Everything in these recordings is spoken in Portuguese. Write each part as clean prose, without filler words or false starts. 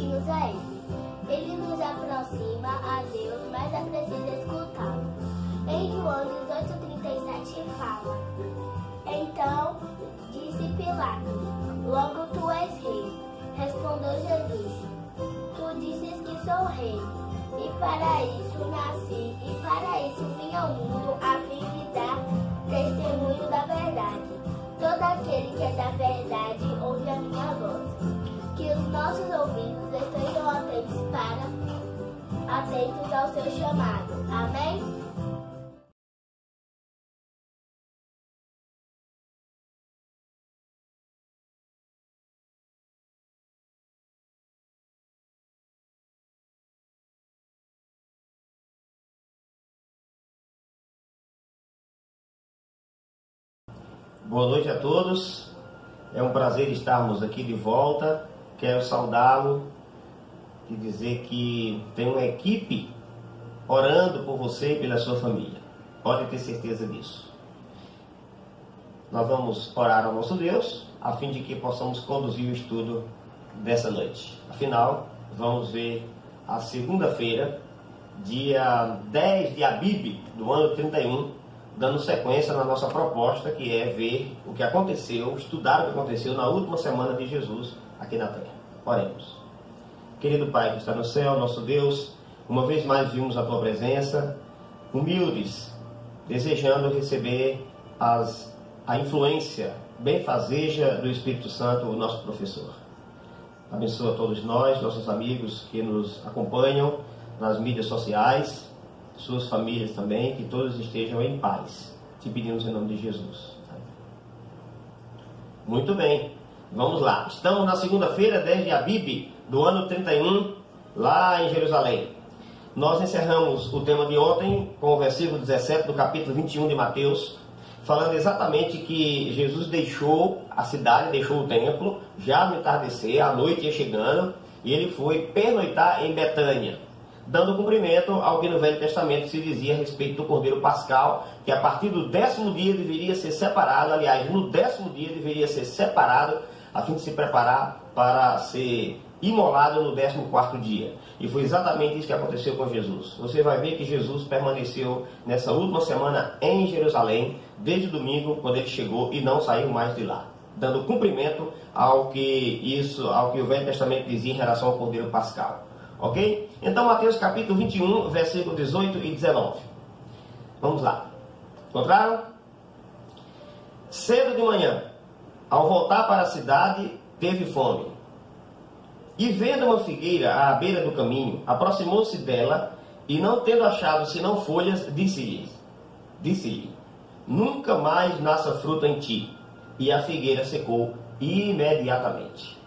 juntinhos a Ele. Ele nos aproxima a Deus, mas é preciso escutá-lo. Em João 18:37 fala: Então disse Pilatos: Logo tu és rei. Respondeu Jesus: Tu dizes que sou rei. E para isso nasci, e para isso vim ao mundo, a fim de dar testemunho da verdade. Todo aquele que é da verdade ouve a minha voz. Que os nossos ouvidos estejam atentos ao seu chamado. Amém? Boa noite a todos, é um prazer estarmos aqui de volta. Quero saudá-lo e dizer que tem uma equipe orando por você e pela sua família, pode ter certeza disso. Nós vamos orar ao nosso Deus, a fim de que possamos conduzir o estudo dessa noite. Afinal, vamos ver a segunda-feira, dia 10 de Abib, do ano 31, dando sequência na nossa proposta, que é ver o que aconteceu, estudar o que aconteceu na última semana de Jesus aqui na Terra. Oremos. Querido Pai que está no céu, nosso Deus, uma vez mais vimos a Tua presença, humildes, desejando receber a influência benfazeja do Espírito Santo, o nosso professor. Abençoa todos nós, nossos amigos que nos acompanham nas mídias sociais, suas famílias também, que todos estejam em paz. Te pedimos em nome de Jesus. Muito bem, vamos lá. Estamos na segunda-feira, 10 de Abib, do ano 31, lá em Jerusalém. Nós encerramos o tema de ontem com o versículo 17 do capítulo 21 de Mateus, falando exatamente que Jesus deixou a cidade, deixou o templo, já no entardecer, a noite ia chegando, e ele foi pernoitar em Betânia, dando cumprimento ao que no Velho Testamento se dizia a respeito do Cordeiro Pascal, que a partir do 10º dia deveria ser separado, aliás, no 10º dia deveria ser separado, a fim de se preparar para ser imolado no 14º dia. E foi exatamente isso que aconteceu com Jesus. Você vai ver que Jesus permaneceu nessa última semana em Jerusalém, desde o domingo, quando ele chegou, e não saiu mais de lá, dando cumprimento ao que o Velho Testamento dizia em relação ao Cordeiro Pascal. Ok? Então, Mateus capítulo 21, versículo 18 e 19. Vamos lá. Encontraram? Cedo de manhã, ao voltar para a cidade, teve fome. E vendo uma figueira à beira do caminho, aproximou-se dela, e não tendo achado senão folhas, disse-lhe, nunca mais nasça fruto em ti. E a figueira secou imediatamente.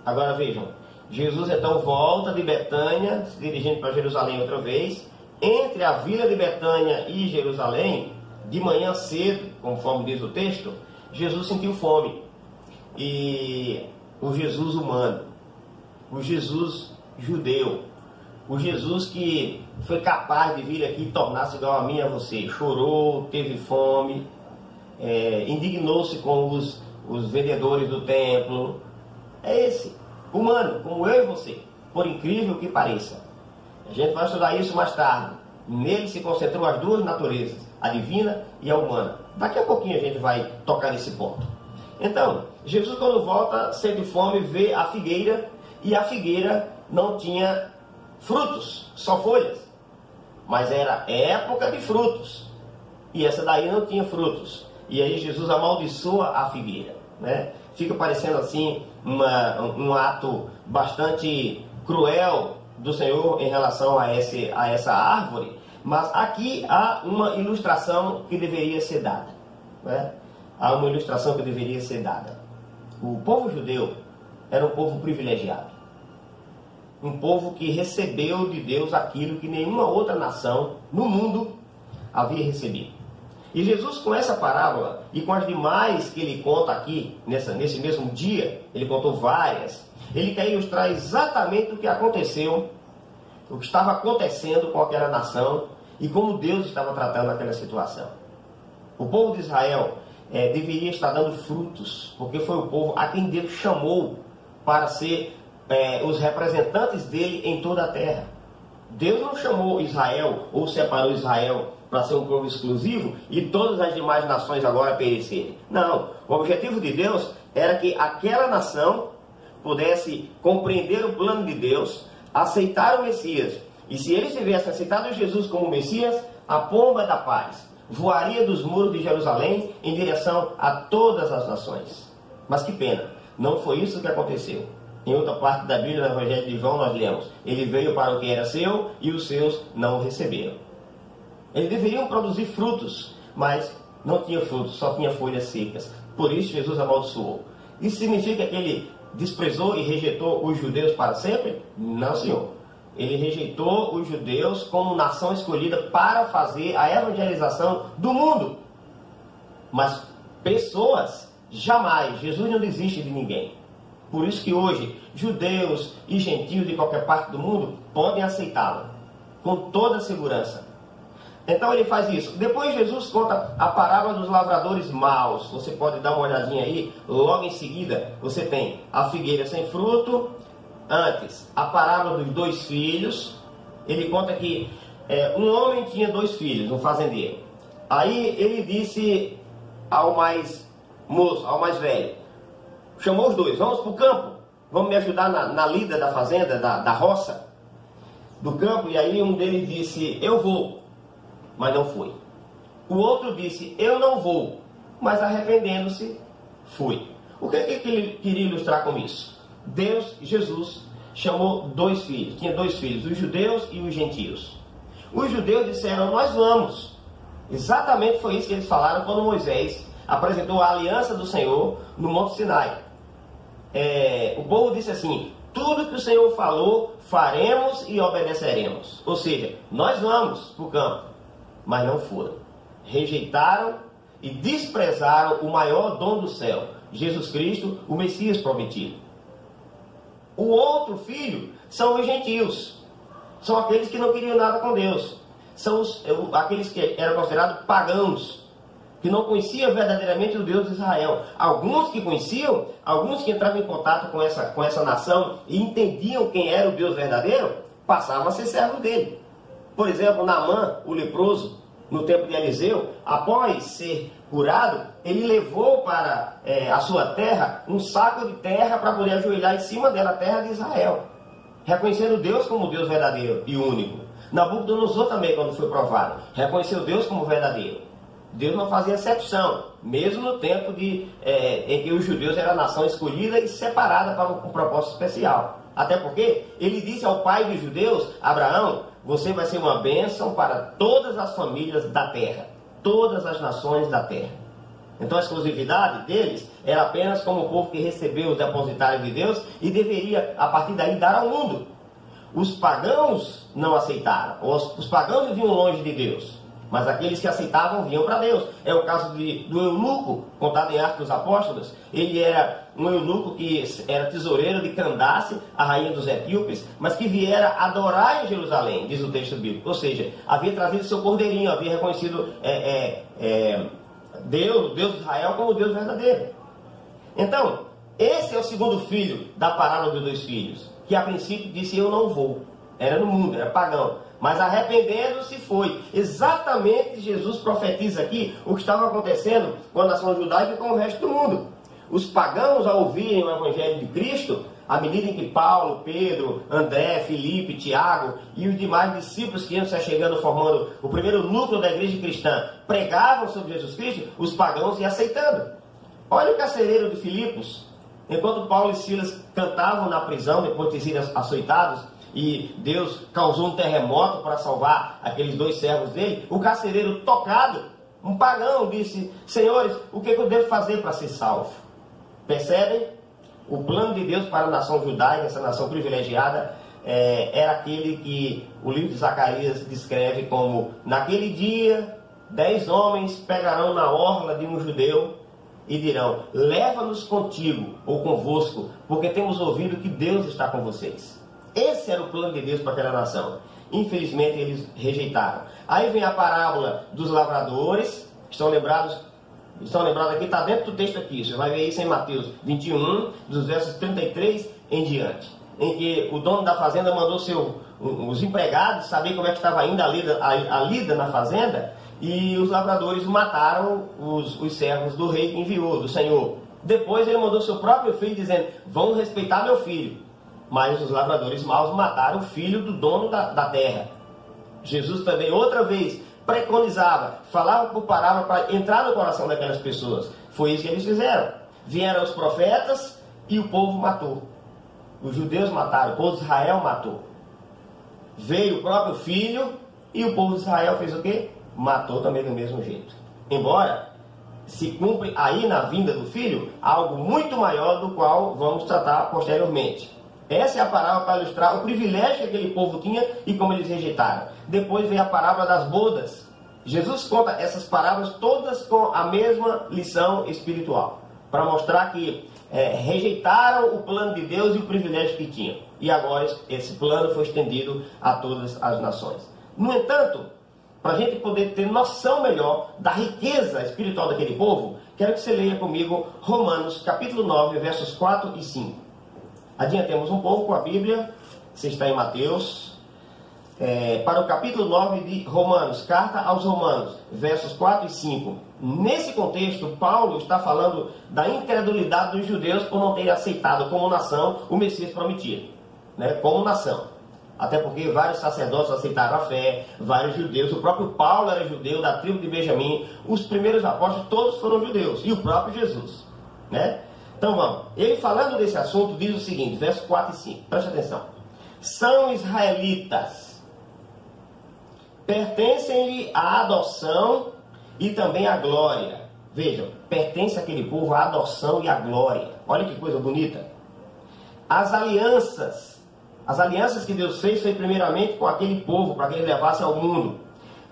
Agora vejam. Jesus então volta de Betânia, se dirigindo para Jerusalém outra vez. Entre a vila de Betânia e Jerusalém, de manhã cedo, conforme diz o texto, Jesus sentiu fome. E o Jesus humano, o Jesus judeu, o Jesus que foi capaz de vir aqui e tornar-se igual a mim e a você, chorou, teve fome, indignou-se com os vendedores do templo, é esse. Humano, como eu e você, por incrível que pareça. A gente vai estudar isso mais tarde. Nele se concentram as duas naturezas, a divina e a humana. Daqui a pouquinho a gente vai tocar nesse ponto. Então, Jesus quando volta, sente fome, vê a figueira, e a figueira não tinha frutos, só folhas. Mas era época de frutos, e essa daí não tinha frutos. E aí Jesus amaldiçoa a figueira, né? Fica parecendo assim um ato bastante cruel do Senhor em relação a essa árvore, mas aqui há uma ilustração que deveria ser dada, né? Há uma ilustração que deveria ser dada. O povo judeu era um povo privilegiado, um povo que recebeu de Deus aquilo que nenhuma outra nação no mundo havia recebido. E Jesus, com essa parábola e com as demais que ele conta aqui, nesse mesmo dia, ele contou várias, ele quer ilustrar exatamente o que aconteceu, o que estava acontecendo com aquela nação e como Deus estava tratando aquela situação. O povo de Israel deveria estar dando frutos, porque foi o povo a quem Deus chamou para ser os representantes dele em toda a terra. Deus não chamou Israel ou separou Israel para ser um povo exclusivo e todas as demais nações agora perecerem. Não, o objetivo de Deus era que aquela nação pudesse compreender o plano de Deus, aceitar o Messias. E se eles tivessem aceitado Jesus como Messias, a pomba da paz voaria dos muros de Jerusalém em direção a todas as nações. Mas que pena, não foi isso que aconteceu. Em outra parte da Bíblia, no Evangelho de João, nós lemos: ele veio para o que era seu e os seus não o receberam. Eles deveriam produzir frutos, mas não tinha frutos, só tinha folhas secas. Por isso Jesus amaldiçoou. Isso significa que ele desprezou e rejeitou os judeus para sempre? Não, senhor. Ele rejeitou os judeus como nação escolhida para fazer a evangelização do mundo. Mas pessoas, jamais. Jesus não desiste de ninguém. Por isso que hoje, judeus e gentios de qualquer parte do mundo podem aceitá-lo, com toda segurança. Então ele faz isso. Depois Jesus conta a parábola dos lavradores maus. Você pode dar uma olhadinha aí. Logo em seguida, você tem a figueira sem fruto. Antes, a parábola dos 2 filhos. Ele conta que um homem tinha 2 filhos, um fazendeiro. Aí ele disse ao mais moço, ao mais velho, chamou os 2, vamos para o campo, vamos me ajudar na lida da fazenda, da roça, do campo. E aí um deles disse, eu vou, mas não foi. O outro disse, eu não vou, mas arrependendo-se, foi. O que ele queria ilustrar com isso? Deus, Jesus, chamou 2 filhos, tinha 2 filhos, os judeus e os gentios. Os judeus disseram, nós vamos. Exatamente foi isso que eles falaram quando Moisés apresentou a aliança do Senhor no Monte Sinai. O povo disse assim, tudo que o Senhor falou, faremos e obedeceremos. Ou seja, nós vamos para o campo, mas não foram. Rejeitaram e desprezaram o maior dom do céu, Jesus Cristo, o Messias prometido. O outro filho são os gentios. São aqueles que não queriam nada com Deus. São aqueles que eram considerados pagãos, que não conheciam verdadeiramente o Deus de Israel. Alguns que conheciam, alguns que entravam em contato com essa nação e entendiam quem era o Deus verdadeiro, passavam a ser servos dele. Por exemplo, Naamã, o leproso, no tempo de Eliseu, após ser curado, ele levou para a sua terra um saco de terra para poder ajoelhar em cima dela, a terra de Israel, reconhecendo Deus como Deus verdadeiro e único. Nabucodonosor também, quando foi provado, reconheceu Deus como verdadeiro. Deus não fazia exceção, mesmo no tempo em que os judeus eram a nação escolhida e separada para um propósito especial. Até porque ele disse ao pai dos judeus, Abraão, você vai ser uma bênção para todas as famílias da terra, todas as nações da terra. Então a exclusividade deles era apenas como o povo que recebeu os depositários de Deus e deveria, a partir daí, dar ao mundo. Os pagãos não aceitaram, os pagãos viviam longe de Deus, mas aqueles que aceitavam vinham para Deus. É o caso do eunuco, contado em Atos dos Apóstolos. Ele era um eunuco que era tesoureiro de Candace, a rainha dos etíopes, mas que viera adorar em Jerusalém, diz o texto bíblico. Ou seja, havia trazido seu cordeirinho, havia reconhecido Deus de Israel como Deus verdadeiro. Então, esse é o segundo filho da parábola dos 2 filhos, que a princípio disse, eu não vou. Era no mundo, era pagão. Mas arrependendo-se foi. Exatamente Jesus profetiza aqui o que estava acontecendo com a nação judaica e com o resto do mundo. Os pagãos, ao ouvirem o Evangelho de Cristo, à medida em que Paulo, Pedro, André, Filipe, Tiago e os demais discípulos que iam se chegando, formando o primeiro núcleo da igreja cristã, pregavam sobre Jesus Cristo, os pagãos iam aceitando. Olha o carcereiro de Filipos, enquanto Paulo e Silas cantavam na prisão, depois de serem açoitados, e Deus causou um terremoto para salvar aqueles 2 servos dele, o carcereiro tocado, um pagão, disse, senhores, o que eu devo fazer para ser salvo? Percebem? O plano de Deus para a nação judaica, essa nação privilegiada, era aquele que o livro de Zacarias descreve como, naquele dia, 10 homens pegarão na orla de um judeu e dirão, leva-nos contigo ou convosco, porque temos ouvido que Deus está com vocês. Esse era o plano de Deus para aquela nação. Infelizmente eles rejeitaram. Aí vem a parábola dos lavradores. Estão lembrados aqui, está dentro do texto aqui. Você vai ver isso em Mateus 21, dos versos 33 em diante. em que o dono da fazenda mandou os empregados saber como é que estava indo a lida na fazenda, e os lavradores mataram os servos do rei que enviou, do Senhor. Depois ele mandou seu próprio filho dizendo, vão respeitar meu filho. Mas os lavradores maus mataram o filho do dono da terra. Jesus também outra vez preconizava, falava por palavra para entrar no coração daquelas pessoas. Foi isso que eles fizeram. Vieram os profetas e o povo matou. Os judeus mataram, o povo de Israel matou. Veio o próprio filho e o povo de Israel fez o quê? Matou também do mesmo jeito. Embora se cumpre aí na vinda do filho algo muito maior do qual vamos tratar posteriormente. Essa é a parábola para ilustrar o privilégio que aquele povo tinha e como eles rejeitaram. Depois vem a parábola das bodas. Jesus conta essas parábolas todas com a mesma lição espiritual, para mostrar que rejeitaram o plano de Deus e o privilégio que tinham. E agora esse plano foi estendido a todas as nações. No entanto, para a gente poder ter noção melhor da riqueza espiritual daquele povo, quero que você leia comigo Romanos capítulo 9, versos 4 e 5. Adiantemos um pouco a Bíblia, você está em Mateus, para o capítulo 9 de Romanos, carta aos Romanos, versos 4 e 5. Nesse contexto, Paulo está falando da incredulidade dos judeus por não terem aceitado como nação o Messias prometido, como nação. Até porque vários sacerdotes aceitaram a fé, vários judeus, o próprio Paulo era judeu, da tribo de Benjamim, os primeiros apóstolos todos foram judeus, e o próprio Jesus, Então vamos, ele falando desse assunto diz o seguinte, versos 4 e 5, preste atenção. São israelitas, pertencem-lhe à adoção e também à glória. Vejam, pertence àquele povo à adoção e à glória. Olha que coisa bonita. As alianças que Deus fez foi primeiramente com aquele povo, para que ele levasse ao mundo.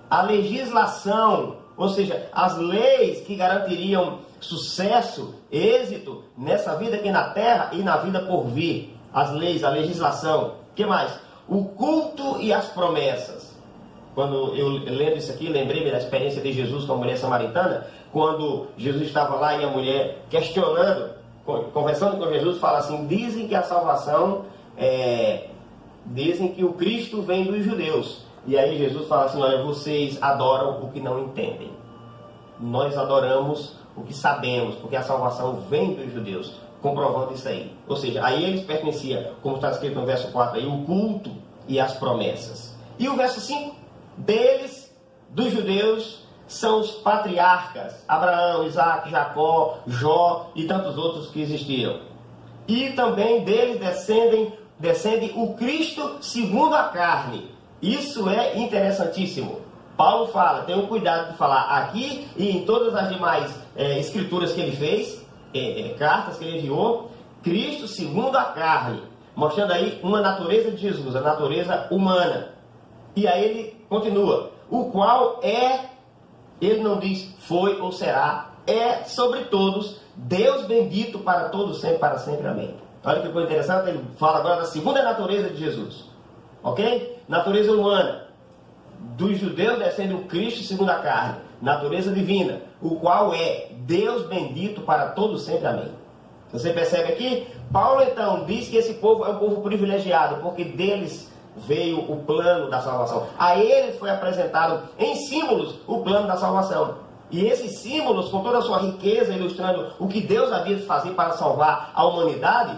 A legislação, ou seja, as leis que garantiriam sucesso, êxito nessa vida aqui na terra e na vida por vir. As leis, a legislação. O que mais? O culto e as promessas. Quando eu lendo isso aqui, lembrei-me da experiência de Jesus com a mulher samaritana, quando Jesus estava lá e a mulher questionando, conversando com Jesus, fala assim, dizem que a salvação dizem que o Cristo vem dos judeus. E aí Jesus fala assim, olha, vocês adoram o que não entendem. Nós adoramos o que sabemos, porque a salvação vem dos judeus, comprovando isso aí. Ou seja, a eles pertencia, como está escrito no verso 4 aí, o culto e as promessas. E o verso 5, deles, dos judeus, são os patriarcas, Abraão, Isaac, Jacó, Jó e tantos outros que existiram. E também deles descende o Cristo segundo a carne. Isso é interessantíssimo. Paulo fala, tenham cuidado de falar aqui e em todas as demais escrituras que ele fez, cartas que ele enviou, Cristo segundo a carne, mostrando aí uma natureza de Jesus, a natureza humana. E aí ele continua, o qual ele não diz foi ou será, é sobre todos, Deus bendito para todos sempre, para sempre, amém. Olha que coisa interessante, ele fala agora da segunda natureza de Jesus, ok? Natureza humana, dos judeus descende o Cristo segundo a carne, natureza divina, o qual é Deus bendito para todos sempre, amém. Você percebe aqui? Paulo então diz que esse povo é um povo privilegiado, porque deles veio o plano da salvação. A eles foi apresentado em símbolos o plano da salvação. E esses símbolos, com toda a sua riqueza, ilustrando o que Deus havia de fazer para salvar a humanidade,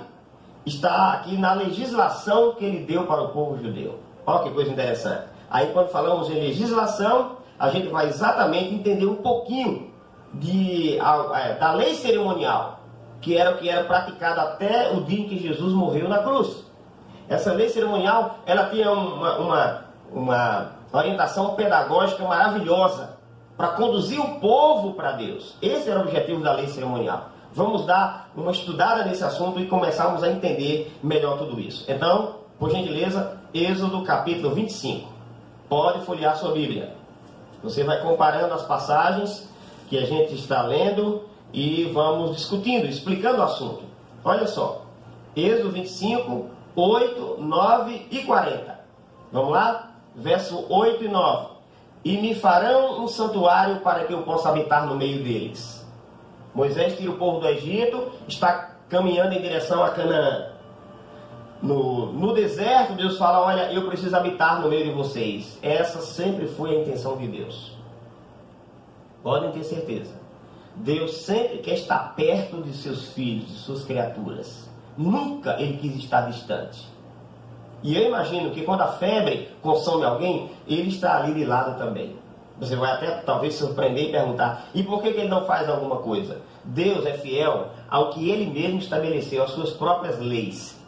está aqui na legislação que ele deu para o povo judeu. Olha que coisa interessante. Aí quando falamos em legislação, a gente vai exatamente entender um pouquinho da lei cerimonial, que era o que era praticado até o dia em que Jesus morreu na cruz. Essa lei cerimonial, ela tinha uma orientação pedagógica maravilhosa para conduzir o povo para Deus. Esse era o objetivo da lei cerimonial. Vamos dar uma estudada nesse assunto e começarmos a entender melhor tudo isso. Então, por gentileza, Êxodo capítulo 25. Pode folhear sua Bíblia. Você vai comparando as passagens que a gente está lendo e vamos discutindo, explicando o assunto. Olha só, Êxodo 25, 8, 9 e 40. Vamos lá? Verso 8 e 9. E me farão um santuário para que eu possa habitar no meio deles. Moisés tira o povo do Egito, está caminhando em direção a Canaã. No deserto, Deus fala, olha, eu preciso habitar no meio de vocês. Essa sempre foi a intenção de Deus. Podem ter certeza. Deus sempre quer estar perto de seus filhos, de suas criaturas. Nunca Ele quis estar distante. E eu imagino que quando a febre consome alguém, Ele está ali de lado também. Você vai até talvez surpreender e perguntar, e por que Ele não faz alguma coisa? Deus é fiel ao que Ele mesmo estabeleceu, às suas próprias leis.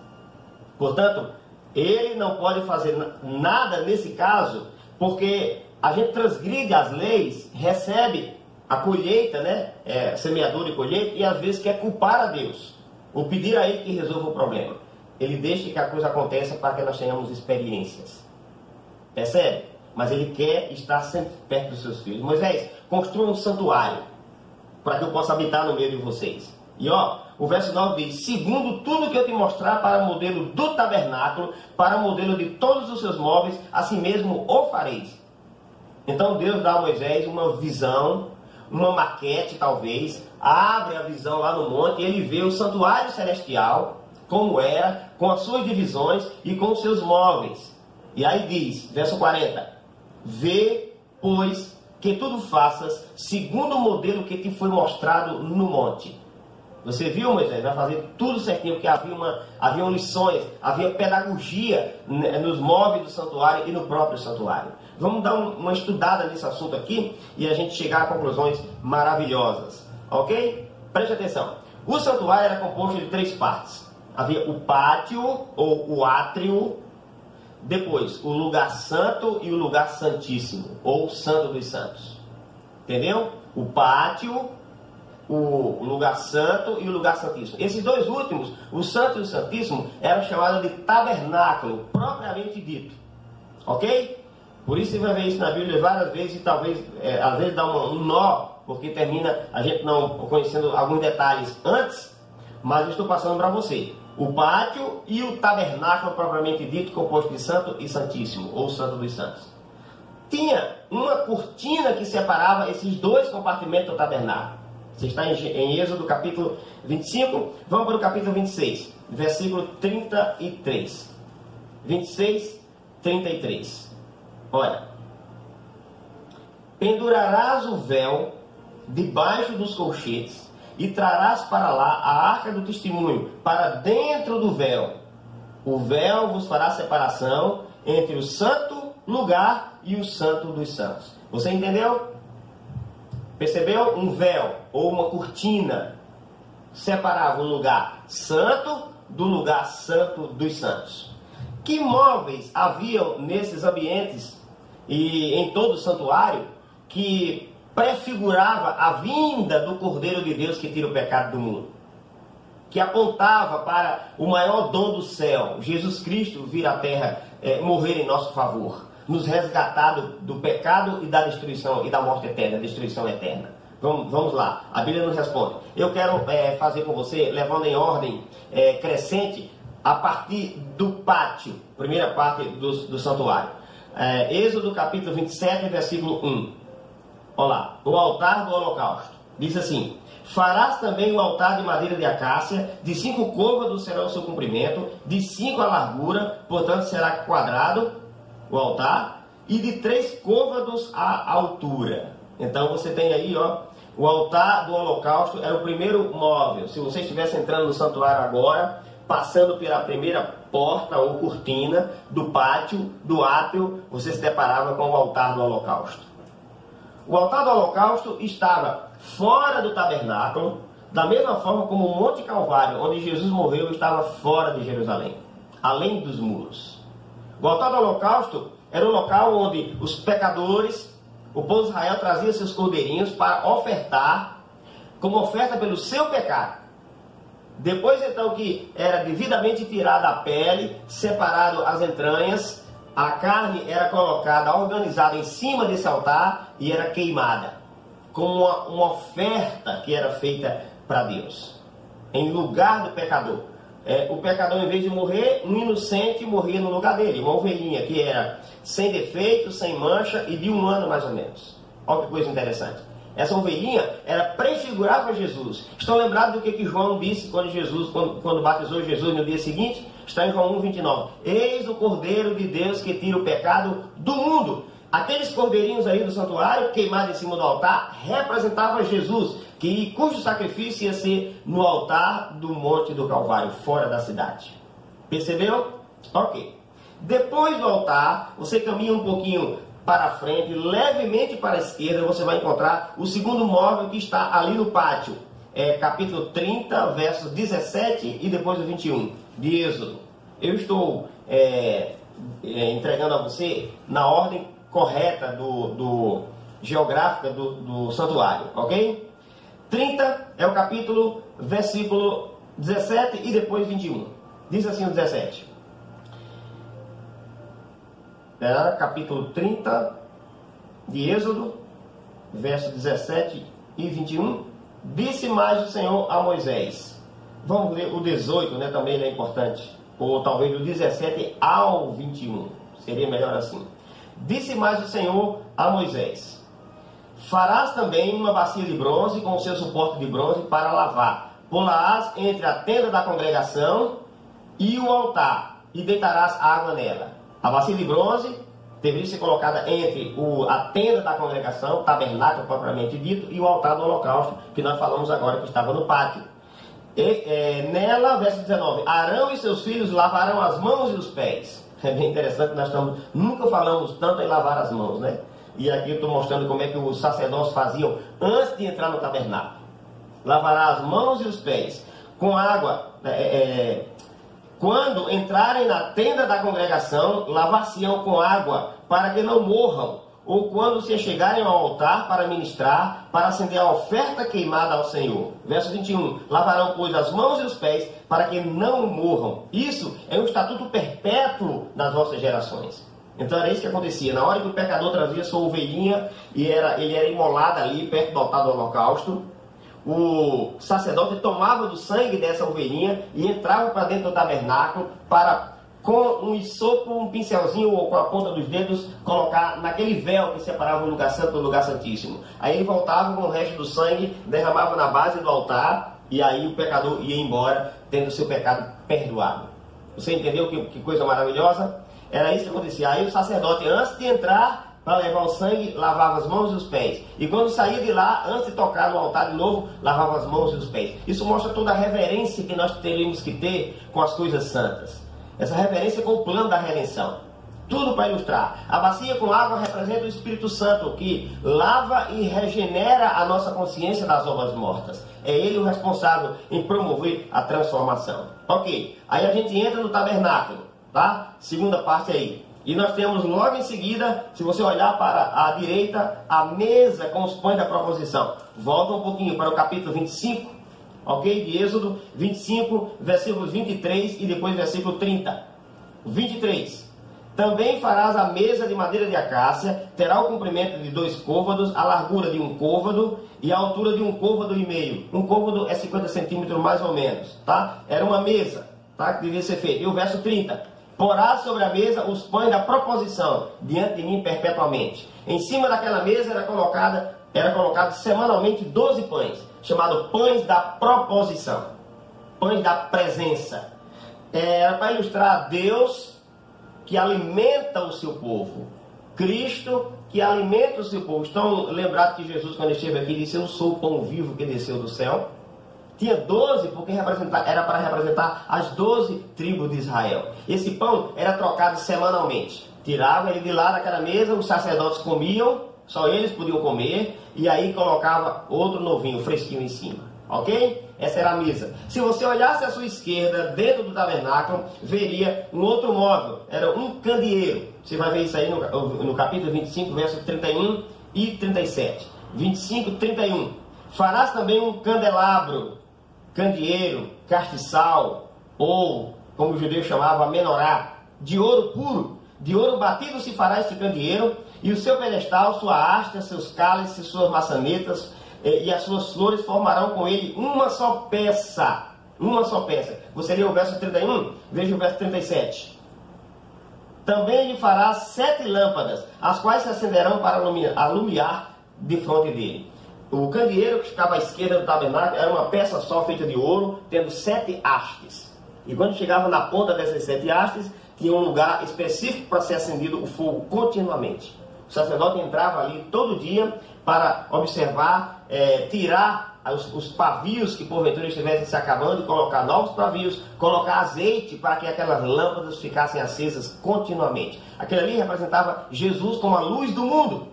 Portanto, Ele não pode fazer nada nesse caso, porque a gente transgride as leis, recebe a colheita, né? Semeadura e colheita, e às vezes quer culpar a Deus, ou pedir a Ele que resolva o problema. Ele deixa que a coisa aconteça para que nós tenhamos experiências. Percebe? Mas Ele quer estar sempre perto dos seus filhos. Moisés, construa um santuário para que eu possa habitar no meio de vocês. E o verso 9 diz, segundo tudo que eu te mostrar para o modelo do tabernáculo, para o modelo de todos os seus móveis, assim mesmo o fareis. Então Deus dá a Moisés uma visão, uma maquete talvez, abre a visão lá no monte e ele vê o santuário celestial, como era, com as suas divisões e com os seus móveis. E aí diz, verso 40, vê, pois, que tudo faças segundo o modelo que te foi mostrado no monte. Você viu, Moisés? Vai fazer tudo certinho, porque haviam lições, havia pedagogia nos móveis do santuário e no próprio santuário. Vamos dar uma estudada nesse assunto aqui e a gente chegar a conclusões maravilhosas. Ok? Preste atenção. O santuário era composto de 3 partes. Havia o pátio, ou o átrio, depois o lugar santo e o lugar santíssimo, ou santo dos santos. Entendeu? O pátio, o lugar santo e o lugar santíssimo. Esses 2 últimos, o santo e o santíssimo, eram chamados de tabernáculo, propriamente dito. Ok? Por isso você vai ver isso na Bíblia várias vezes e talvez, às vezes dá um nó, porque termina a gente não conhecendo alguns detalhes antes, mas eu estou passando para você. O pátio e o tabernáculo propriamente dito, composto de santo e santíssimo, ou santo dos santos. Tinha uma cortina que separava esses 2 compartimentos do tabernáculo. Você está em Êxodo capítulo 25, vamos para o capítulo 26, versículo 33. 26, 33. Olha. Pendurarás o véu debaixo dos colchetes e trarás para lá a arca do testemunho, para dentro do véu. O véu vos fará separação entre o santo lugar e o santo dos santos. Você entendeu? Percebeu? Um véu ou uma cortina separava o lugar santo do lugar santo dos santos. Que móveis haviam nesses ambientes e em todo o santuário que prefigurava a vinda do Cordeiro de Deus que tira o pecado do mundo, que apontava para o maior dom do céu, Jesus Cristo vir à terra morrer em nosso favor, nos resgatar do pecado e da destruição e da morte eterna, destruição eterna. Vamos lá, a Bíblia nos responde. Eu quero fazer com você, levando em ordem crescente, a partir do pátio, primeira parte do santuário. Êxodo capítulo 27, versículo 1. Olha lá, o altar do holocausto. Diz assim, farás também o altar de madeira de acácia, de 5 côvados será o seu comprimento, de 5 a largura, portanto será quadrado o altar, e de 3 côvados a altura. Então você tem aí, o altar do holocausto era o primeiro móvel. Se você estivesse entrando no santuário agora, passando pela primeira porta ou cortina do pátio, do átrio, você se deparava com o altar do holocausto. O altar do holocausto estava fora do tabernáculo, da mesma forma como o Monte Calvário, onde Jesus morreu, estava fora de Jerusalém, além dos muros. O altar do holocausto era o local onde os pecadores, o povo de Israel, trazia seus cordeirinhos para ofertar, como oferta pelo seu pecado. Depois então que era devidamente tirada a pele, separado as entranhas, a carne era colocada, organizada em cima desse altar e era queimada, como uma oferta que era feita para Deus, em lugar do pecador. O pecador, em vez de morrer, um inocente morria no lugar dele, uma ovelhinha que era sem defeito, sem mancha e de 1 ano mais ou menos. Olha que coisa interessante. Essa ovelhinha era prefigurava Jesus. Estão lembrados do que João disse quando batizou Jesus no dia seguinte? Está em João 1:29. Eis o Cordeiro de Deus que tira o pecado do mundo. Aqueles cordeirinhos aí do santuário, queimados em cima do altar, representavam Jesus, cujo sacrifício ia ser no altar do Monte do Calvário, fora da cidade. Percebeu? Ok. Depois do altar, você caminha um pouquinho para frente, levemente para a esquerda, você vai encontrar o segundo móvel que está ali no pátio. Capítulo 30, versos 17 e depois o 21 de Êxodo. Eu estou entregando a você na ordem correta geográfica do santuário, ok? 30 é o capítulo, versículo 17 e depois 21. Diz assim o 17. Capítulo 30 de Êxodo, versos 17 e 21. Disse mais o Senhor a Moisés. Vamos ler o 18, né? Também ele é importante. Ou talvez do 17 ao 21. Seria melhor assim. Disse mais o Senhor a Moisés. Farás também uma bacia de bronze com o seu suporte de bronze para lavar. Pô-la-ás entre a tenda da congregação e o altar, e deitarás água nela. A bacia de bronze deveria ser colocada entre a tenda da congregação, o tabernáculo propriamente dito, e o altar do holocausto, que nós falamos agora que estava no pátio. Nela, verso 19, Arão e seus filhos lavarão as mãos e os pés. É bem interessante, nunca falamos tanto em lavar as mãos, né? E aqui eu estou mostrando como é que os sacerdotes faziam antes de entrar no tabernáculo. Lavará as mãos e os pés com água. Quando entrarem na tenda da congregação, lavar-se-ão com água, para que não morram. Ou quando se chegarem ao altar para ministrar, para acender a oferta queimada ao Senhor. Verso 21. Lavarão, pois, as mãos e os pés, para que não morram. Isso é um estatuto perpétuo nas vossas gerações. Então era isso que acontecia. Na hora que o pecador trazia sua ovelhinha, e ele era imolado ali, perto do altar do holocausto, o sacerdote tomava do sangue dessa ovelhinha e entrava para dentro do tabernáculo para, com um isopo, um pincelzinho ou com a ponta dos dedos, colocar naquele véu que separava o lugar santo do lugar santíssimo. Aí ele voltava com o resto do sangue, derramava na base do altar, e aí o pecador ia embora, tendo seu pecado perdoado. Você entendeu que coisa maravilhosa? Era isso que acontecia. Aí o sacerdote, antes de entrar para levar o sangue, lavava as mãos e os pés. E quando saía de lá, antes de tocar no altar de novo, lavava as mãos e os pés. Isso mostra toda a reverência que nós teríamos que ter com as coisas santas. Essa reverência com o plano da redenção. Tudo para ilustrar. A bacia com água representa o Espírito Santo, que lava e regenera a nossa consciência das obras mortas. É ele o responsável em promover a transformação. Ok, aí a gente entra no tabernáculo, tá? Segunda parte aí. E nós temos logo em seguida, se você olhar para a direita, a mesa com os pães da proposição. Volta um pouquinho para o capítulo 25, ok? De Êxodo 25, versículos 23 e depois versículo 30. 23. Também farás a mesa de madeira de acácia, terá o comprimento de 2 côvados, a largura de 1 côvado e a altura de 1 côvado e meio. 1 côvado é 50 centímetros mais ou menos, tá? Era uma mesa, tá? Que devia ser feita. E o verso 30. Porás sobre a mesa os pães da proposição, diante de mim perpetuamente. Em cima daquela mesa era colocado semanalmente 12 pães, chamados pães da proposição, pães da presença. Era para ilustrar Deus que alimenta o seu povo, Cristo que alimenta o seu povo. Estão lembrados que Jesus, quando esteve aqui, disse: eu sou o pão vivo que desceu do céu? Tinha 12 porque era para representar as 12 tribos de Israel. Esse pão era trocado semanalmente. Tirava ele de lá daquela mesa, os sacerdotes comiam, só eles podiam comer, e aí colocava outro novinho, fresquinho em cima. Ok? Essa era a mesa. Se você olhasse à sua esquerda, dentro do tabernáculo, veria um outro móvel. Era um candeeiro. Você vai ver isso aí no capítulo 25, versos 31 e 37. 25, 31. Farás também um candelabro, candeeiro, castiçal, ou, como os judeus chamavam, menorá, de ouro puro, de ouro batido se fará este candeeiro, e o seu pedestal, sua haste, seus cálices, suas maçanetas, e as suas flores formarão com ele uma só peça. Uma só peça. Você leu o verso 31? Veja o verso 37. Também lhe fará 7 lâmpadas, as quais se acenderão para alumiar de fronte dele. O candeeiro que ficava à esquerda do tabernáculo era uma peça só feita de ouro, tendo 7 hastes. E quando chegava na ponta dessas 7 hastes, tinha um lugar específico para ser acendido o fogo continuamente. O sacerdote entrava ali todo dia para observar, tirar os pavios que porventura estivessem se acabando e colocar novos pavios, colocar azeite para que aquelas lâmpadas ficassem acesas continuamente. Aquilo ali representava Jesus como a luz do mundo.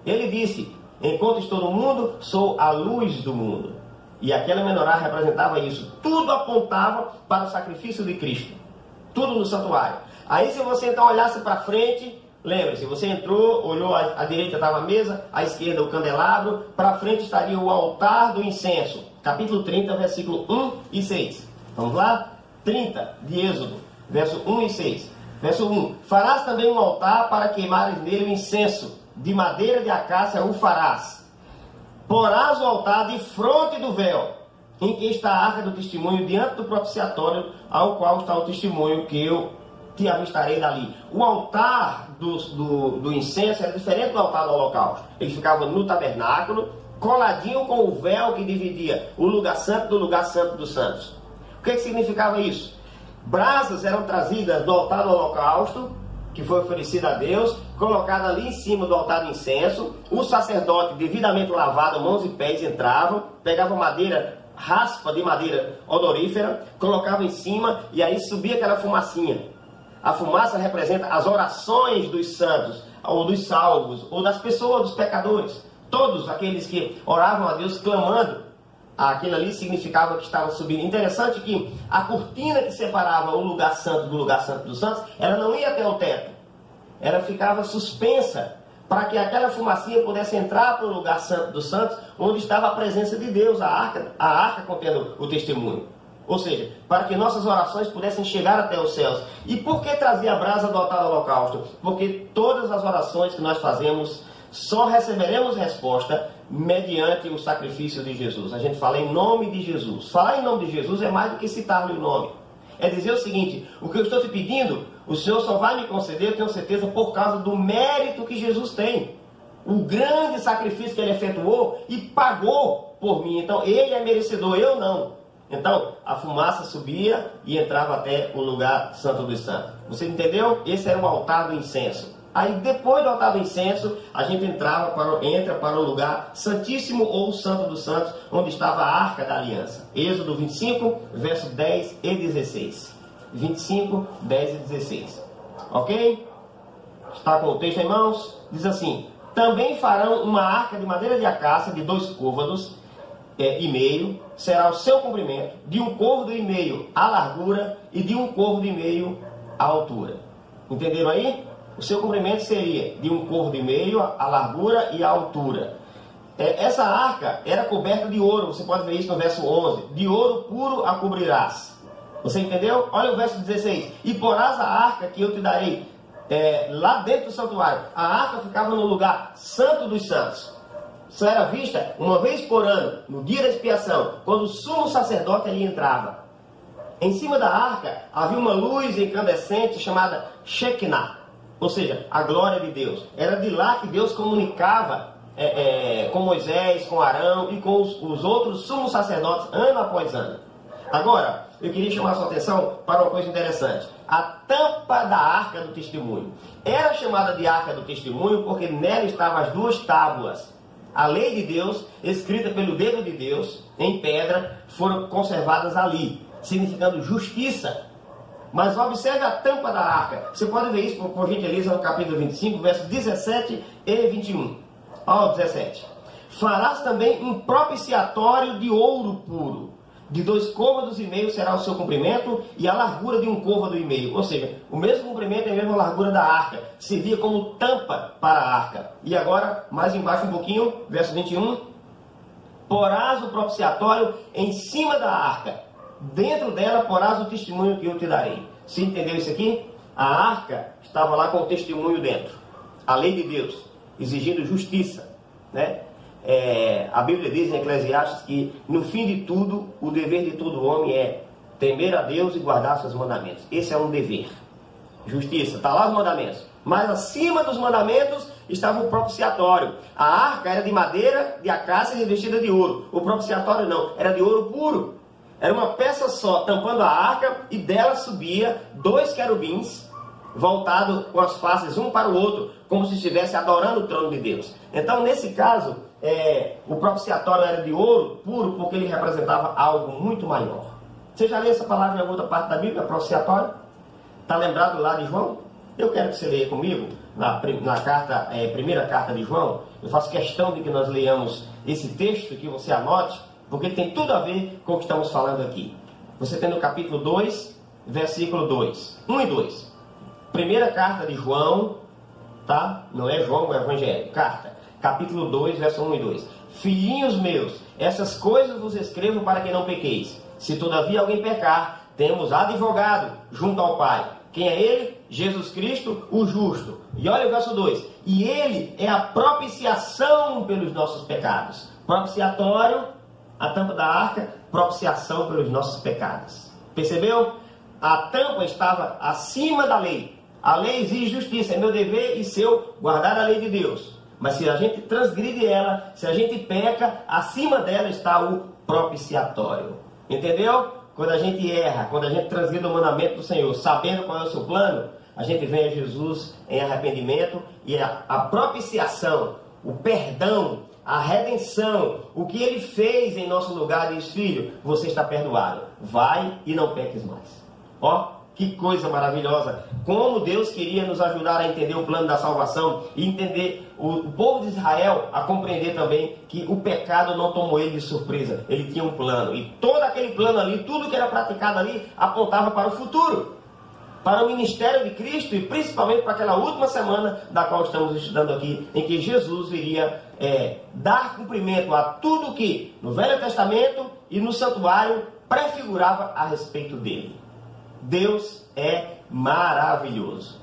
Ele disse: enquanto estou no mundo, sou a luz do mundo. E aquela menorá representava isso. Tudo apontava para o sacrifício de Cristo. Tudo no santuário. Aí se você então olhasse para frente, lembre-se, você entrou, olhou, à direita estava a mesa, à esquerda o candelabro, para frente estaria o altar do incenso. Capítulo 30, versículo 1 e 6. Vamos lá? 30 de Êxodo, verso 1 e 6. Verso 1. Farás também um altar para queimares nele o incenso. De madeira de acácia o farás. Porás o altar de fronte do véu, em que está a arca do testemunho, diante do propiciatório, ao qual está o testemunho que eu te avistarei dali. O altar do incenso era diferente do altar do holocausto. Ele ficava no tabernáculo, coladinho com o véu que dividia o lugar santo do lugar santo dos santos. O que significava isso? Brasas eram trazidas do altar do holocausto, que foi oferecido a Deus, colocado ali em cima do altar de incenso. O sacerdote, devidamente lavado, mãos e pés, entravam, pegavam madeira, raspa de madeira odorífera, colocava em cima e aí subia aquela fumacinha. A fumaça representa as orações dos santos, ou dos salvos, ou das pessoas, dos pecadores. Todos aqueles que oravam a Deus clamando, aquilo ali significava que estavam subindo. Interessante que a cortina que separava o lugar santo do lugar santo dos santos, ela não ia até o teto. Ela ficava suspensa para que aquela fumacinha pudesse entrar para o lugar santo dos santos, onde estava a presença de Deus, a arca contendo o testemunho. Ou seja, para que nossas orações pudessem chegar até os céus. E por que trazia a brasa do altar do holocausto? Porque todas as orações que nós fazemos, só receberemos resposta mediante o sacrifício de Jesus. A gente fala em nome de Jesus. Falar em nome de Jesus é mais do que citar-lhe o nome. É dizer o seguinte: o que eu estou te pedindo, o Senhor só vai me conceder, eu tenho certeza, por causa do mérito que Jesus tem. O grande sacrifício que Ele efetuou e pagou por mim. Então, Ele é merecedor, eu não. Então, a fumaça subia e entrava até o lugar santo dos santos. Você entendeu? Esse era o altar do incenso. Aí, depois do altar do incenso, a gente entra para o lugar santíssimo ou santo dos santos, onde estava a arca da aliança. Êxodo 25, versos 10 e 16. 25, 10 e 16. Ok? Está com o texto em mãos? Diz assim: também farão uma arca de madeira de acácia de 2 côvados e meio, será o seu comprimento, de 1 côvado e meio a largura e de 1 côvado e meio a altura. Entenderam aí? O seu comprimento seria de 1 côvado e meio a largura e a altura. Essa arca era coberta de ouro, você pode ver isso no verso 11. De ouro puro a cobrirás. Você entendeu? Olha o verso 16. E porás a arca que eu te darei lá dentro do santuário. A arca ficava no lugar santo dos santos. Só era vista uma vez por ano, no dia da expiação, quando o sumo sacerdote ali entrava. Em cima da arca havia uma luz incandescente chamada Shekinah, ou seja, a glória de Deus. Era de lá que Deus comunicava com Moisés, com Arão e com os outros sumos sacerdotes, ano após ano. Agora, eu queria chamar a sua atenção para uma coisa interessante. A tampa da arca do testemunho. Era chamada de arca do testemunho porque nela estavam as 2 tábuas. A lei de Deus, escrita pelo dedo de Deus, em pedra, foram conservadas ali, significando justiça. Mas observe a tampa da arca. Você pode ver isso, por gentileza, no capítulo 25, versos 17 e 21. Ó, 17. Farás também um propiciatório de ouro puro. De 2 côvados e meio será o seu comprimento e a largura de 1 côvado e meio. Ou seja, o mesmo comprimento e a mesma largura da arca. Servia como tampa para a arca. E agora, mais embaixo um pouquinho, verso 21. Porás o propiciatório em cima da arca. Dentro dela porás o testemunho que eu te darei. Você entendeu isso aqui? A arca estava lá com o testemunho dentro. A lei de Deus, exigindo justiça, né? A Bíblia diz em Eclesiastes que no fim de tudo, o dever de todo homem é temer a Deus e guardar seus mandamentos. Esse é um dever. Justiça, está lá os mandamentos. Mas acima dos mandamentos estava o propiciatório. A arca era de madeira, de acácia revestida de ouro. O propiciatório não, era de ouro puro. Era uma peça só, tampando a arca, e dela subia 2 querubins, voltados com as faces um para o outro, como se estivesse adorando o trono de Deus. Então, nesse caso, o propiciatório era de ouro puro, porque ele representava algo muito maior. Você já leu essa palavra em alguma outra parte da Bíblia, propiciatório? Está lembrado lá de João? Eu quero que você leia comigo, na primeira carta de João. Eu faço questão de que nós leiamos esse texto, que você anote, porque tem tudo a ver com o que estamos falando aqui. Você tem no capítulo 2, versículo 2. 1 e 2. Primeira carta de João, tá? Não é João, é o Evangelho. Carta, capítulo 2, verso 1 e 2. Filhinhos meus, essas coisas vos escrevo para que não pequeis. Se todavia alguém pecar, temos advogado junto ao Pai. Quem é ele? Jesus Cristo, o justo. E olha o verso 2. E ele é a propiciação pelos nossos pecados. Propiciatório, a tampa da arca, propiciação pelos nossos pecados. Percebeu? A tampa estava acima da lei. A lei exige justiça, é meu dever e seu guardar a lei de Deus. Mas se a gente transgride ela, se a gente peca, acima dela está o propiciatório. Entendeu? Quando a gente erra, quando a gente transgride o mandamento do Senhor, sabendo qual é o seu plano, a gente vem a Jesus em arrependimento e a propiciação, o perdão, a redenção, o que Ele fez em nosso lugar, diz: filho, você está perdoado, vai e não peques mais. Ó, que coisa maravilhosa! Como Deus queria nos ajudar a entender o plano da salvação e entender o povo de Israel a compreender também que o pecado não tomou ele de surpresa. Ele tinha um plano. E todo aquele plano ali, tudo que era praticado ali, apontava para o futuro. Para o ministério de Cristo e principalmente para aquela última semana da qual estamos estudando aqui, em que Jesus iria dar cumprimento a tudo que no Velho Testamento e no santuário prefigurava a respeito dele. Deus é maravilhoso.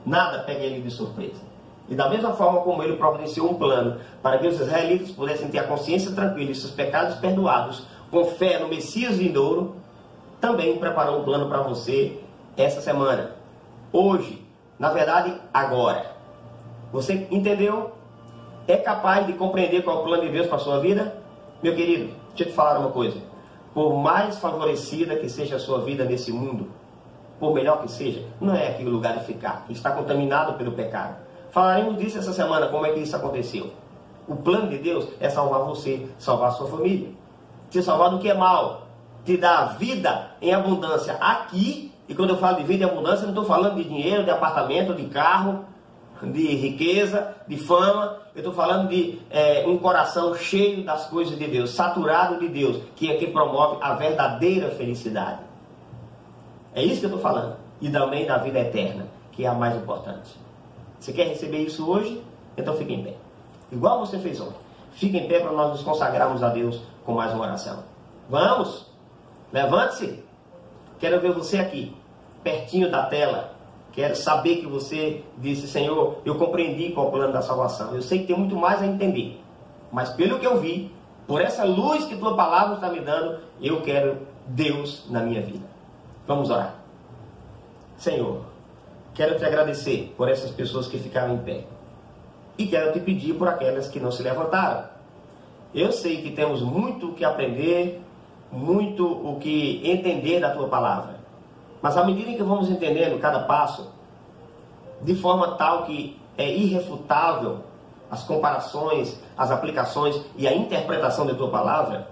Nada pega ele de surpresa. E da mesma forma como ele providenciou um plano para que os israelitas pudessem ter a consciência tranquila e seus pecados perdoados, com fé no Messias vindouro, também preparou um plano para você essa semana. Hoje, na verdade, agora. Você entendeu? É capaz de compreender qual é o plano de Deus para a sua vida? Meu querido, deixa eu te falar uma coisa. Por mais favorecida que seja a sua vida nesse mundo, por melhor que seja, não é aquele lugar de ficar. Ele está contaminado pelo pecado. Falaremos disso essa semana, como é que isso aconteceu. O plano de Deus é salvar você, salvar a sua família. Te salvar do que é mal. Te dar vida em abundância aqui. E quando eu falo de vida em abundância, não estou falando de dinheiro, de apartamento, de carro, de riqueza, de fama. Eu estou falando de um coração cheio das coisas de Deus, saturado de Deus, que é quem promove a verdadeira felicidade. É isso que eu estou falando. E também da vida eterna, que é a mais importante. Você quer receber isso hoje? Então fique em pé. Igual você fez ontem. Fique em pé para nós nos consagrarmos a Deus com mais uma oração. Vamos! Levante-se! Quero ver você aqui, pertinho da tela. Quero saber que você disse: Senhor, eu compreendi qual é o plano da salvação. Eu sei que tem muito mais a entender. Mas pelo que eu vi, por essa luz que tua palavra está me dando, eu quero Deus na minha vida. Vamos orar. Senhor, quero te agradecer por essas pessoas que ficaram em pé. E quero te pedir por aquelas que não se levantaram. Eu sei que temos muito o que aprender, muito o que entender da tua palavra. Mas à medida que vamos entendendo cada passo, de forma tal que é irrefutável as comparações, as aplicações e a interpretação da tua palavra,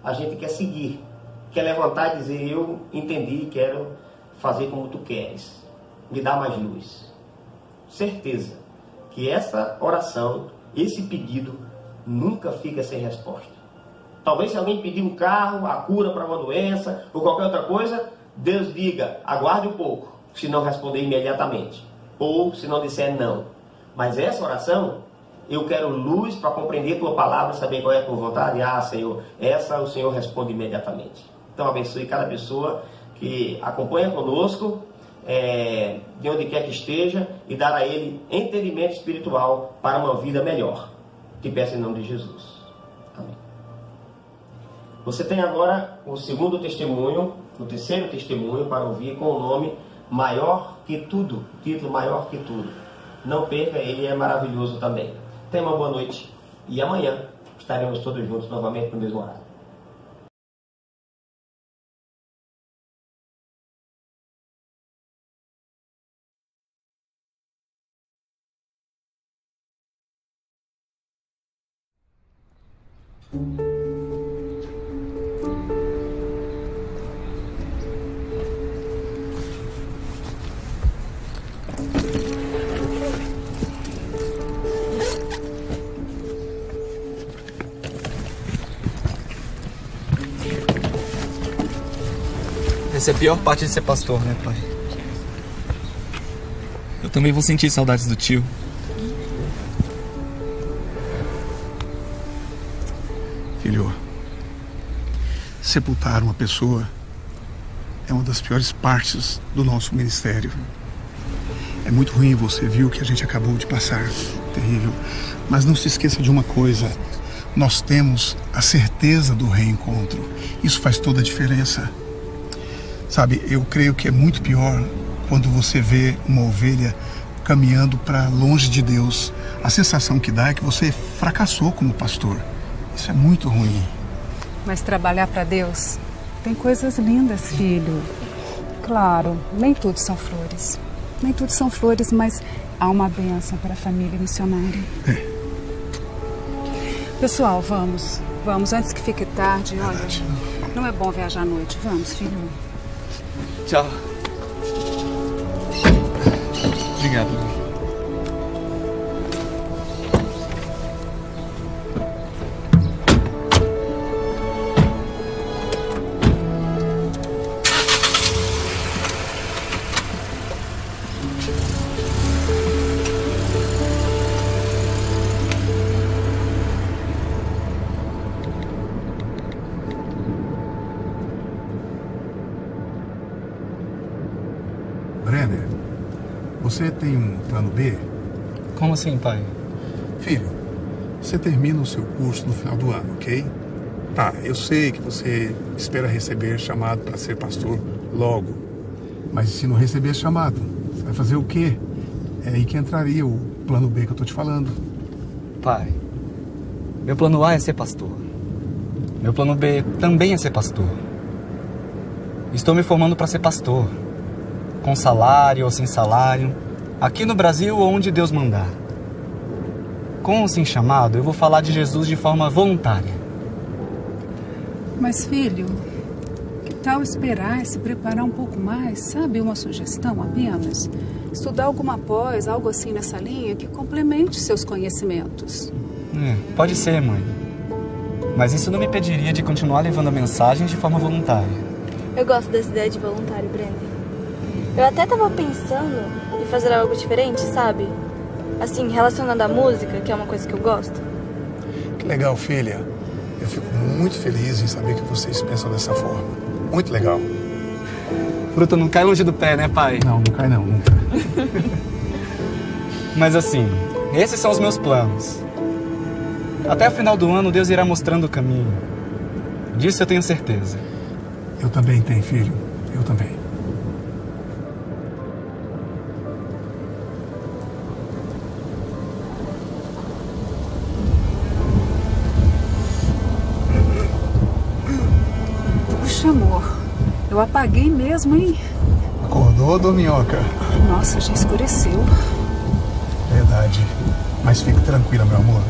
a gente quer seguir, quer levantar e dizer: eu entendi e quero fazer como tu queres. Me dá mais luz. Certeza que essa oração, esse pedido, nunca fica sem resposta. Talvez se alguém pedir um carro, a cura para uma doença ou qualquer outra coisa, Deus diga: aguarde um pouco, se não responder imediatamente. Ou se não disser não. Mas essa oração, eu quero luz para compreender tua palavra, saber qual é a tua vontade. Ah, Senhor, essa o Senhor responde imediatamente. Então abençoe cada pessoa que acompanha conosco, de onde quer que esteja, e dar a ele entendimento espiritual para uma vida melhor. Te peço em nome de Jesus. Amém. Você tem agora o segundo testemunho, o terceiro testemunho para ouvir, com o nome Maior que Tudo, título Maior que Tudo. Não perca, ele é maravilhoso também. Tenha uma boa noite e amanhã estaremos todos juntos novamente no mesmo horário. Essa é a pior parte de ser pastor, né, pai? Eu também vou sentir saudades do tio. Filho, sepultar uma pessoa é uma das piores partes do nosso ministério. É muito ruim, você viu o que a gente acabou de passar. Terrível. Mas não se esqueça de uma coisa. Nós temos a certeza do reencontro. Isso faz toda a diferença. Sabe, eu creio que é muito pior quando você vê uma ovelha caminhando para longe de Deus. A sensação que dá é que você fracassou como pastor. Isso é muito ruim. Mas trabalhar para Deus tem coisas lindas, filho. Claro, nem tudo são flores. Nem tudo são flores, mas há uma bênção para a família missionária. É. Pessoal, vamos. Vamos, antes que fique tarde. Olha, não é bom viajar à noite. Vamos, filho. Tchau. Obrigado. Brenner, você tem um plano B? Como assim, pai? Filho, você termina o seu curso no final do ano, ok? Tá, eu sei que você espera receber chamado para ser pastor logo. Mas se não receber chamado, você vai fazer o quê? É aí que entraria o plano B que eu tô te falando. Pai, meu plano A é ser pastor. Meu plano B também é ser pastor. Estou me formando para ser pastor. Com salário ou sem salário. Aqui no Brasil ou onde Deus mandar. Com ou sem chamado, eu vou falar de Jesus de forma voluntária. Mas, filho, que tal esperar e se preparar um pouco mais? Sabe, uma sugestão apenas? Estudar alguma pós, algo assim nessa linha, que complemente seus conhecimentos. Pode ser, mãe. Mas isso não me impediria de continuar levando a mensagem de forma voluntária. Eu gosto dessa ideia de voluntário, Brenda. Eu até tava pensando em fazer algo diferente, sabe? Assim, relacionado à música, que é uma coisa que eu gosto. Que legal, filha. Eu fico muito feliz em saber que vocês pensam dessa forma. Muito legal. Fruta não cai longe do pé, né, pai? Não, não cai não, nunca. Mas assim, esses são os meus planos. Até o final do ano, Deus irá mostrando o caminho. Disso eu tenho certeza. Eu também tenho, filho. Eu também. Puxa, amor, eu apaguei mesmo, hein? Acordou, Dominhoca? Nossa, já escureceu. Verdade. Mas fique tranquila, meu amor.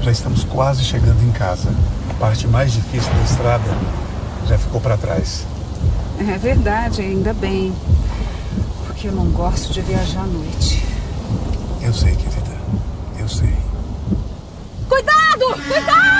Já estamos quase chegando em casa. A parte mais difícil da estrada já ficou para trás. É verdade, ainda bem. Porque eu não gosto de viajar à noite. Eu sei, querida. Eu sei. Cuidado! Cuidado!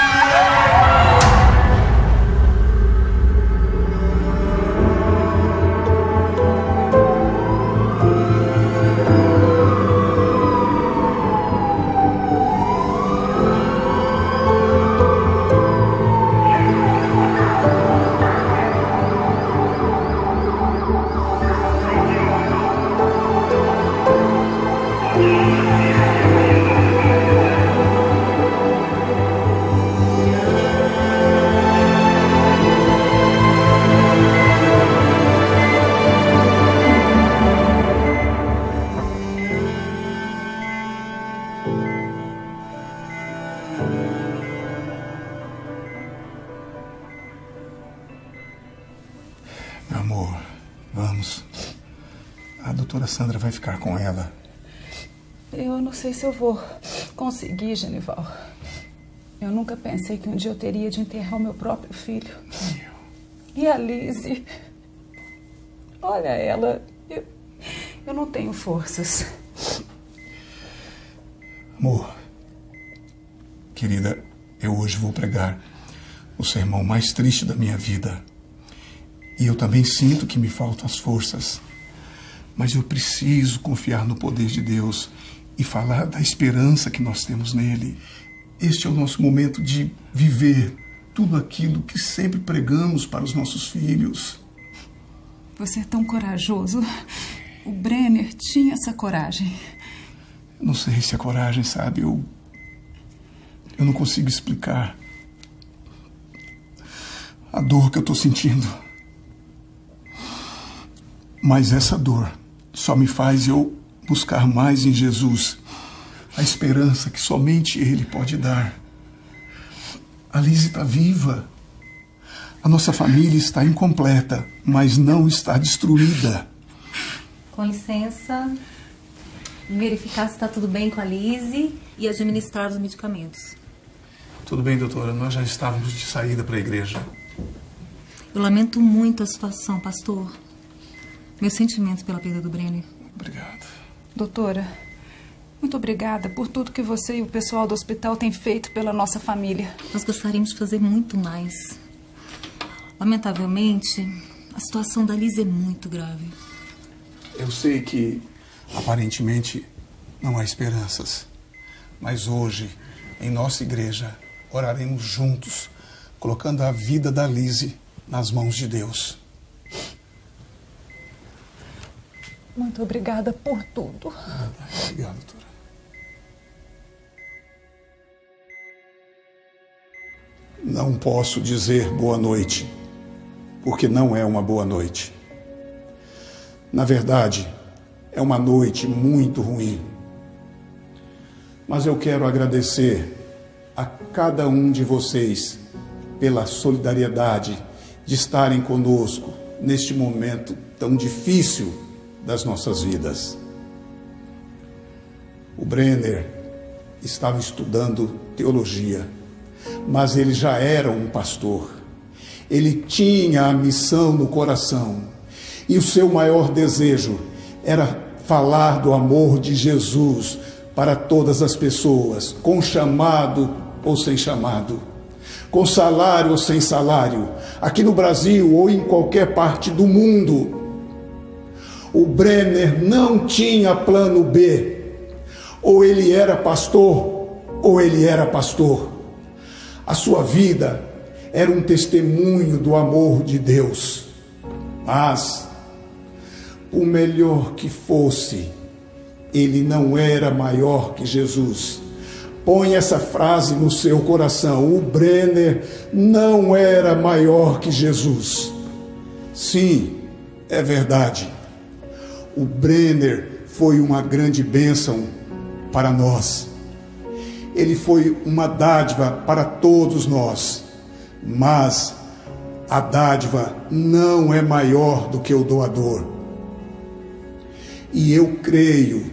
Sandra vai ficar com ela. Eu não sei se eu vou conseguir, Genival. Eu nunca pensei que um dia eu teria de enterrar o meu próprio filho. E a Lise? Olha ela, eu não tenho forças. Amor, querida, eu hoje vou pregar o sermão mais triste da minha vida. E eu também sinto que me faltam as forças. Mas eu preciso confiar no poder de Deus e falar da esperança que nós temos nele. Este é o nosso momento de viver tudo aquilo que sempre pregamos para os nossos filhos. Você é tão corajoso. O Brenner tinha essa coragem. Eu não sei se é coragem, sabe? Eu não consigo explicar a dor que eu estou sentindo. Mas essa dor só me faz eu buscar mais em Jesus a esperança que somente Ele pode dar. A Lise está viva. A nossa família está incompleta, mas não está destruída. Com licença, verificar se está tudo bem com a Lise e administrar os medicamentos. Tudo bem, doutora. Nós já estávamos de saída para a igreja. Eu lamento muito a situação, pastor. Meus sentimentos pela perda do Brenner. Obrigado. Doutora, muito obrigada por tudo que você e o pessoal do hospital têm feito pela nossa família. Nós gostaríamos de fazer muito mais. Lamentavelmente, a situação da Lise é muito grave. Eu sei que, aparentemente, não há esperanças. Mas hoje, em nossa igreja, oraremos juntos, colocando a vida da Lise nas mãos de Deus. Muito obrigada por tudo. Obrigado, doutora. Não posso dizer boa noite, porque não é uma boa noite. Na verdade, é uma noite muito ruim. Mas eu quero agradecer a cada um de vocês pela solidariedade de estarem conosco neste momento tão difícil das nossas vidas. O Brenner estava estudando teologia, mas ele já era um pastor. Ele tinha a missão no coração e o seu maior desejo era falar do amor de Jesus para todas as pessoas, com chamado ou sem chamado, com salário ou sem salário, aqui no Brasil ou em qualquer parte do mundo. O Brenner não tinha plano B. Ou ele era pastor, ou ele era pastor. A sua vida era um testemunho do amor de Deus. Mas, por melhor que fosse, ele não era maior que Jesus. Põe essa frase no seu coração. O Brenner não era maior que Jesus. Sim, é verdade. O Brenner foi uma grande bênção para nós. Ele foi uma dádiva para todos nós. Mas a dádiva não é maior do que o doador. E eu creio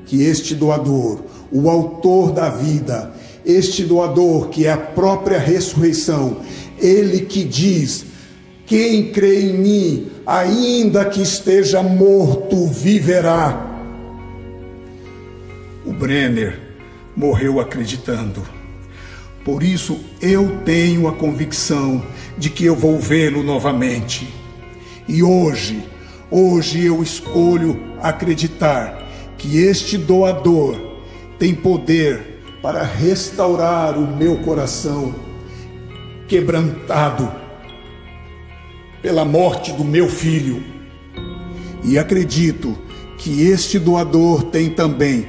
que este doador, o autor da vida, este doador que é a própria ressurreição, ele que diz: quem crê em mim, ainda que esteja morto, viverá. O Brenner morreu acreditando. Por isso eu tenho a convicção de que eu vou vê-lo novamente. E hoje eu escolho acreditar que este doador tem poder para restaurar o meu coração quebrantado pela morte do meu filho. E acredito que este doador tem também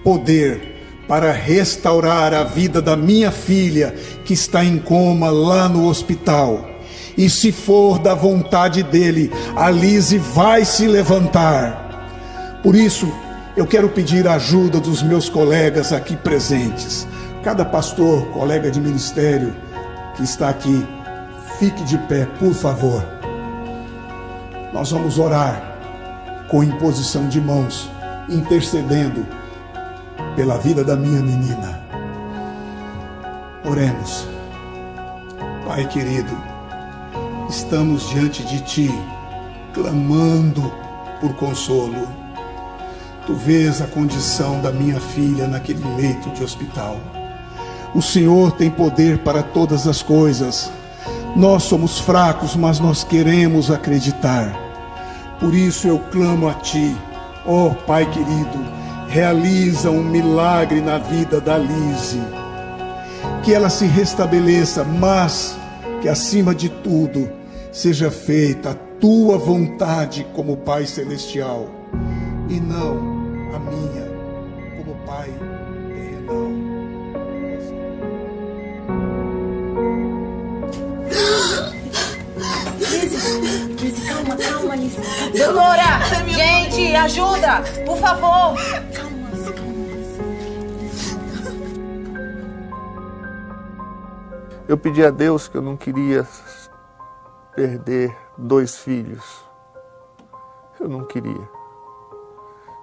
poder para restaurar a vida da minha filha, que está em coma lá no hospital. E se for da vontade dele, a Lise vai se levantar. Por isso, eu quero pedir a ajuda dos meus colegas aqui presentes. Cada pastor, colega de ministério que está aqui, fique de pé, por favor. Nós vamos orar com imposição de mãos, intercedendo pela vida da minha menina. Oremos. Pai querido, estamos diante de Ti, clamando por consolo. Tu vês a condição da minha filha naquele leito de hospital. O Senhor tem poder para todas as coisas. Nós somos fracos, mas nós queremos acreditar. Por isso eu clamo a Ti, ó Pai querido, realiza um milagre na vida da Lise. Que ela se restabeleça, mas que acima de tudo seja feita a Tua vontade como Pai Celestial e não a minha como Pai terrenal. Lise, calma, Lise. Doutora, gente, ajuda, por favor. Eu pedi a Deus que eu não queria perder 2 filhos. Eu não queria.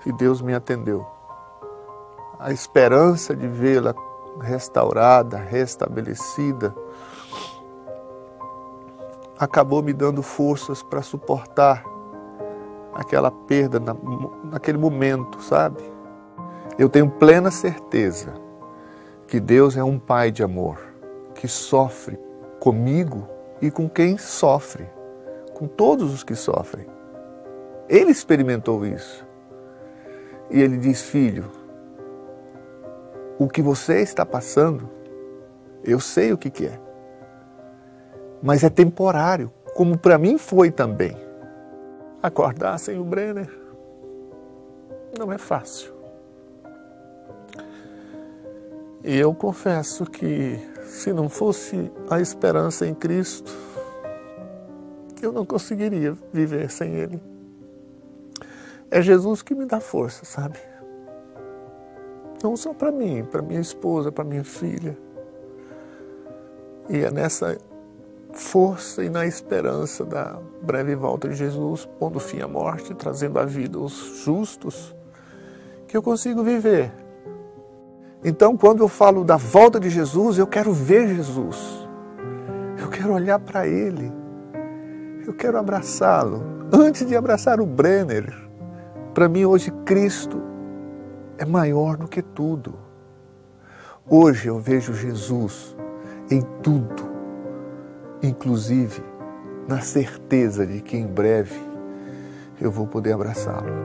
E Deus me atendeu. A esperança de vê-la restaurada, restabelecida, acabou me dando forças para suportar aquela perda naquele momento, sabe? Eu tenho plena certeza que Deus é um Pai de amor, que sofre comigo e com quem sofre, com todos os que sofrem. Ele experimentou isso. E Ele diz: filho, o que você está passando, eu sei o que é. Mas é temporário, como para mim foi também. Acordar sem o Brenner não é fácil. E eu confesso que se não fosse a esperança em Cristo, eu não conseguiria viver sem Ele. É Jesus que me dá força, sabe? Não só para mim, para minha esposa, para minha filha. E é nessa força e na esperança da breve volta de Jesus, pondo fim à morte, trazendo à vida os justos, que eu consigo viver. Então, quando eu falo da volta de Jesus, eu quero ver Jesus. Eu quero olhar para Ele. Eu quero abraçá-lo. Antes de abraçar o Brenner, para mim hoje Cristo é maior do que tudo. Hoje eu vejo Jesus em tudo, inclusive na certeza de que em breve eu vou poder abraçá-lo.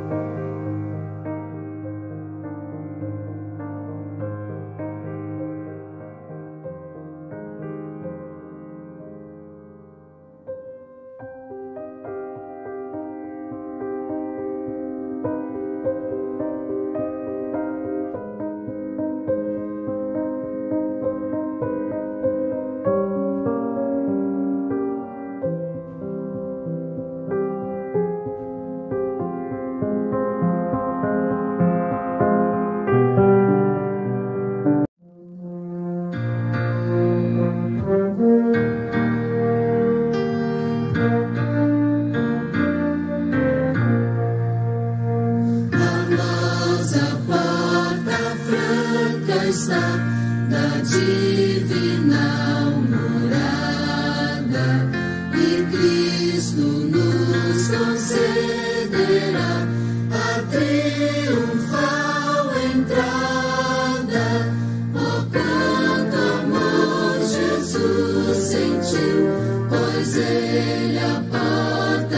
Pois Ele